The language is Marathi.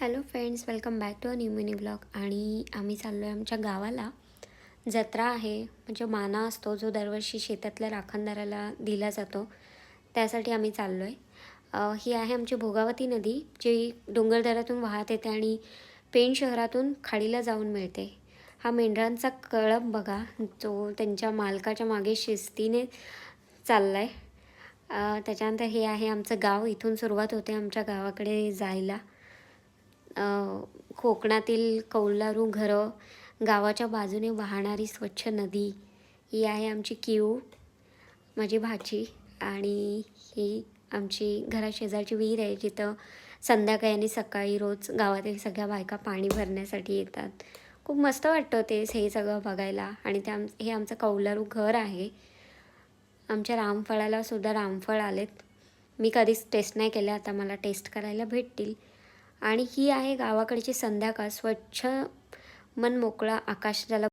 Hello friends, welcome back to a new mini blog. आणि आम्ही चाललो आहे आमच्या गावाला. जत्रा आहे, म्हणजे माना असतो जो दरवर्षी शेतातल्या राखणदाराला दिला जातो, त्यासाठी आम्ही चाललो आहे. ही आहे आमची भोगावती नदी, जी डोंगरदऱ्यातून वाहत येते आणि पेण शहरातून खाडीला जाऊन मिळते. हा मेंढरांचा कळप बघा, जो त्यांच्या मालकाच्या मागे शिस्तीने चालला आहे. त्याच्यानंतर हे आहे आमचं गाव. इथून सुरुवात होते आमच्या गावाकडे जायला. कोकणातील कौलारू घरं, गावाच्या बाजूने वाहणारी स्वच्छ नदी, ही आहे आमची कीव, माझी भाची. आणि ही आमची घराशेजारची विहीर आहे, जिथं संध्याकाळी आणि सकाळी रोज गावातील सगळ्या बायका पाणी भरण्यासाठी येतात. खूप मस्त वाटतं हे सगळं बघायला. आणि हे आमचं कौलारू घर आहे. आमच्या रामफळाला सुद्धा रामफळ आलेत. मी कधीच टेस्ट नाही केलं, आता मला टेस्ट करायला भेटतील. आणि ही आहे गावाकडची संध्याकाळ. स्वच्छ मन मोकळा आकाश, ज्याला